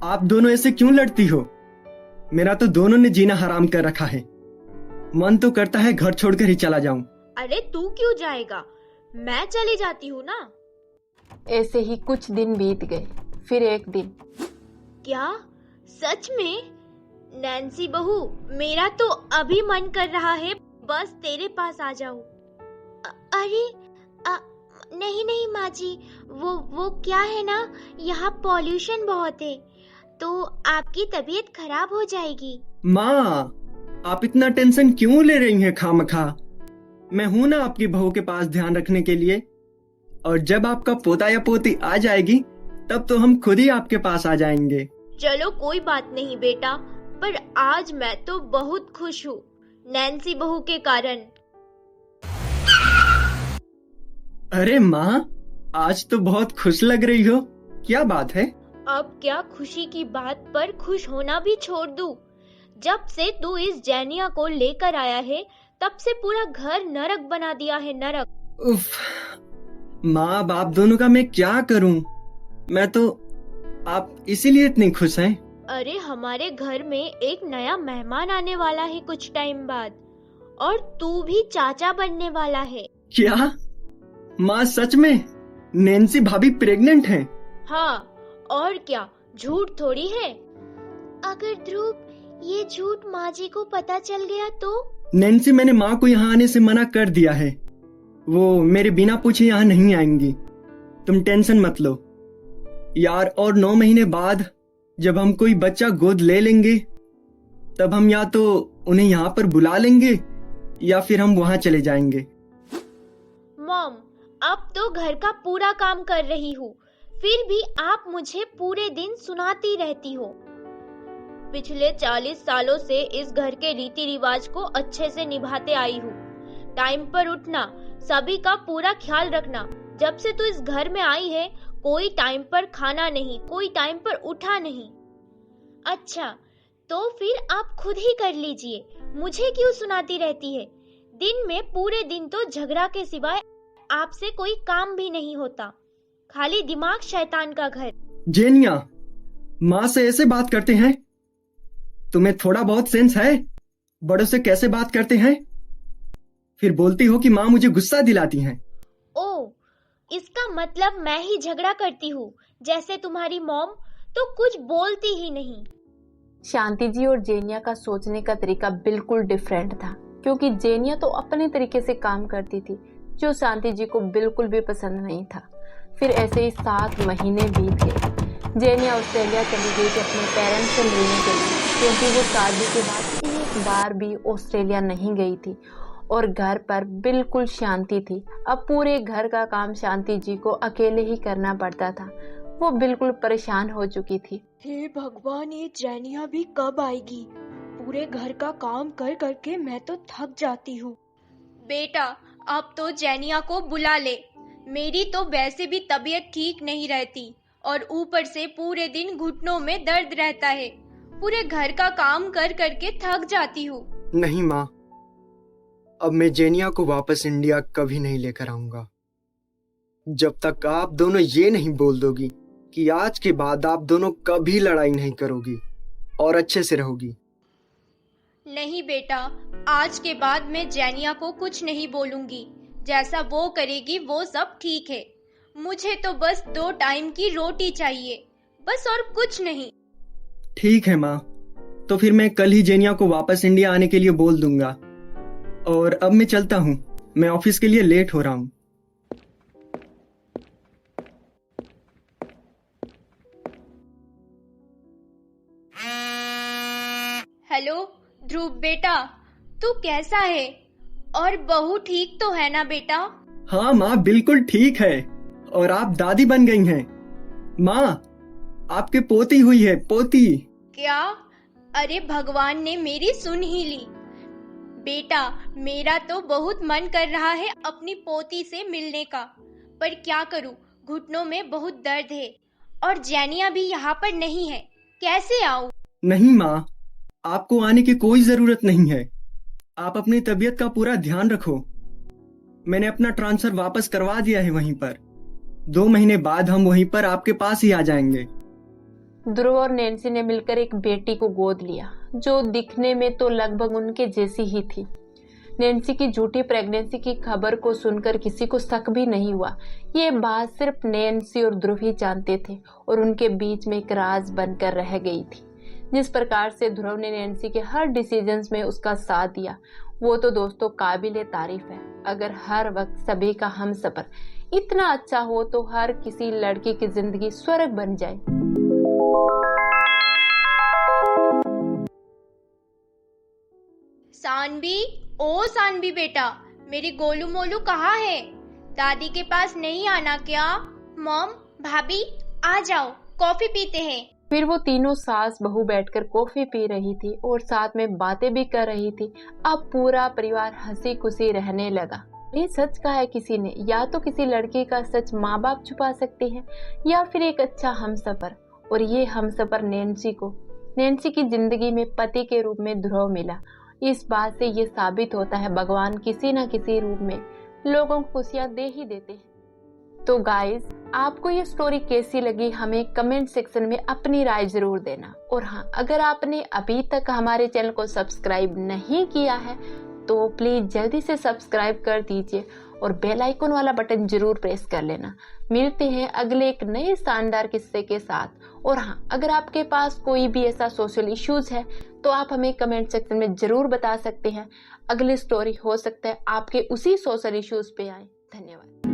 आप दोनों ऐसे क्यों लड़ती हो? मेरा तो दोनों ने जीना हराम कर रखा है। मन तो करता है घर छोड़कर ही चला जाऊं। अरे तू क्यों जाएगा, मैं चली जाती हूँ ना। ऐसे ही कुछ दिन बीत गए। फिर एक दिन, क्या सच में? नैन्सी बहू, मेरा तो अभी मन कर रहा है बस तेरे पास आ जाऊं। अरे नहीं नहीं माँ जी, वो क्या है ना, यहाँ पॉल्यूशन बहुत है तो आपकी तबीयत खराब हो जाएगी। माँ, आप इतना टेंशन क्यों ले रही हैं खामखा? मैं हूं ना आपकी बहू के पास ध्यान रखने के लिए। और जब आपका पोता या पोती आ जाएगी तब तो हम खुद ही आपके पास आ जाएंगे। चलो कोई बात नहीं बेटा, पर आज मैं तो बहुत खुश हूँ नैन्सी बहू के कारण। अरे माँ, आज तो बहुत खुश लग रही हो, क्या बात है? अब क्या खुशी की बात पर खुश होना भी छोड़ दूं? जब से तू इस जेनिया को लेकर आया है तब से पूरा घर नरक बना दिया है, नरक। उफ, माँ बाप दोनों का मैं क्या करूं? मैं तो आप इसीलिए इतनी खुश हैं? अरे हमारे घर में एक नया मेहमान आने वाला है कुछ टाइम बाद, और तू भी चाचा बनने वाला है। क्या? माँ सच में नैन्सी भाभी प्रेग्नेंट हैं? हाँ, और क्या, झूठ थोड़ी है। अगर ध्रुव ये झूठ माँ जी को पता चल गया तो? नैन्सी, मैंने माँ को यहाँ आने से मना कर दिया है। वो मेरे बिना पूछे यहाँ नहीं आएंगी। तुम टेंशन मत लो यार। और 9 महीने बाद जब हम कोई बच्चा गोद ले लेंगे तब हम या तो उन्हें यहाँ पर बुला लेंगे या फिर हम वहाँ चले जाएंगे। मॉम, अब तो घर का पूरा काम कर रही हूँ, फिर भी आप मुझे पूरे दिन सुनाती रहती हो। पिछले 40 सालों से इस घर के रीति रिवाज को अच्छे से निभाते आई हूँ। टाइम पर उठना, सभी का पूरा ख्याल रखना। जब से तू इस घर में आई है कोई टाइम पर खाना नहीं, कोई टाइम पर उठा नहीं। अच्छा, तो फिर आप खुद ही कर लीजिए, मुझे क्यों सुनाती रहती है? दिन में पूरे दिन तो झगड़ा के सिवाय आपसे कोई काम भी नहीं होता, खाली दिमाग शैतान का घर। जेनिया, माँ से ऐसे बात करते हैं? तुम्हें थोड़ा बहुत सेंस है? बड़ों से कैसे बात करते हैं? फिर बोलती हो कि माँ मुझे गुस्सा दिलाती हैं। ओ, इसका मतलब मैं ही झगड़ा करती हूँ जैसे तुम्हारी मॉम तो कुछ बोलती ही नहीं। शांति जी और जेनिया का सोचने का तरीका बिल्कुल डिफरेंट था, क्योंकि जेनिया तो अपने तरीके से काम करती थी जो शांति जी को बिल्कुल भी पसंद नहीं था। फिर ऐसे ही 7 महीने बीत गए। जेनिया ऑस्ट्रेलिया चली गई थी अपने पेरेंट्स से मिलने के लिए, क्योंकि वो शादी के बाद एक बार भी ऑस्ट्रेलिया नहीं गई थी और घर पर बिल्कुल शांति थी। अब पूरे घर का काम शांति जी को अकेले ही करना पड़ता था। वो बिल्कुल परेशान हो चुकी थी। हे भगवान, ये जेनिया भी कब आएगी? पूरे घर का काम कर करके मैं तो थक जाती हूँ। बेटा, अब तो जेनिया को बुला ले। मेरी तो वैसे भी तबीयत ठीक नहीं रहती और ऊपर से पूरे दिन घुटनों में दर्द रहता है। पूरे घर का काम कर करके थक जाती हूँ। नहीं माँ, अब मैं जेनिया को वापस इंडिया कभी नहीं लेकर आऊंगा जब तक आप दोनों ये नहीं बोल दोगी कि आज के बाद आप दोनों कभी लड़ाई नहीं करोगी और अच्छे से रहोगी। नहीं बेटा, आज के बाद मैं जेनिया को कुछ नहीं बोलूंगी। जैसा वो करेगी वो सब ठीक है। मुझे तो बस 2 टाइम की रोटी चाहिए, बस, और कुछ नहीं। ठीक है माँ, तो फिर मैं कल ही जेनिया को वापस इंडिया आने के लिए बोल दूंगा। और अब मैं चलता हूँ, मैं ऑफिस के लिए लेट हो रहा हूँ। हेलो ध्रुव बेटा, तू कैसा है? और बहू ठीक तो है ना बेटा? हाँ माँ, बिल्कुल ठीक है। और आप दादी बन गई हैं। माँ, आपके पोती हुई है, पोती। क्या? अरे भगवान ने मेरी सुन ही ली। बेटा, मेरा तो बहुत मन कर रहा है अपनी पोती से मिलने का, पर क्या करूं, घुटनों में बहुत दर्द है और जेनिया भी यहाँ पर नहीं है। कैसे आऊं? नहीं माँ, आपको आने की कोई जरूरत नहीं है। आप अपनी तबीयत का पूरा ध्यान रखो। मैंने अपना ट्रांसफर वापस करवा दिया है वहीं पर। 2 महीने बाद हम वहीं पर आपके पास ही आ जाएंगे। ध्रुव और नैन्सी ने मिलकर एक बेटी को गोद लिया जो दिखने में तो लगभग उनके जैसी ही थी। नैन्सी की झूठी प्रेगनेंसी की खबर को सुनकर किसी को शक भी नहीं हुआ। ये बात सिर्फ नैन्सी और ध्रुव ही जानते थे और उनके बीच में एक राज बनकर रह गई थी। जिस प्रकार से ध्रुव ने नैन्सी के हर डिसीजंस में उसका साथ दिया वो तो दोस्तों काबिले तारीफ है। अगर हर वक्त सभी का हमसफर इतना अच्छा हो तो हर किसी लड़की की जिंदगी स्वर्ग बन जाए। सानवी, ओ सानवी बेटा, मेरी गोलू मोलू कहाँ है? दादी के पास नहीं आना क्या? मॉम, भाभी, आ जाओ, कॉफी पीते हैं। फिर वो तीनों सास बहू बैठकर कॉफी पी रही थी और साथ में बातें भी कर रही थी। अब पूरा परिवार हंसी खुशी रहने लगा। ये सच कहा है किसी ने, या तो किसी लड़की का सच माँ बाप छुपा सकते हैं या फिर एक अच्छा हमसफर। और ये हमसफर नैन्सी की जिंदगी में पति के रूप में ध्रुव मिला। इस बात से ये साबित होता है भगवान किसी न किसी रूप में लोगों को खुशियां दे ही देते हैं। तो गाइस, आपको ये स्टोरी कैसी लगी हमें कमेंट सेक्शन में अपनी राय जरूर देना। और हाँ, अगर आपने अभी तक हमारे चैनल को सब्सक्राइब नहीं किया है तो प्लीज जल्दी से सब्सक्राइब कर दीजिए और बेल आइकन वाला बटन जरूर प्रेस कर लेना। मिलते हैं अगले एक नए शानदार किस्से के साथ। और हाँ, अगर आपके पास कोई भी ऐसा सोशल इश्यूज है तो आप हमें कमेंट सेक्शन में जरूर बता सकते हैं। अगली स्टोरी हो सकता है आपके उसी सोशल इश्यूज पे आए। धन्यवाद।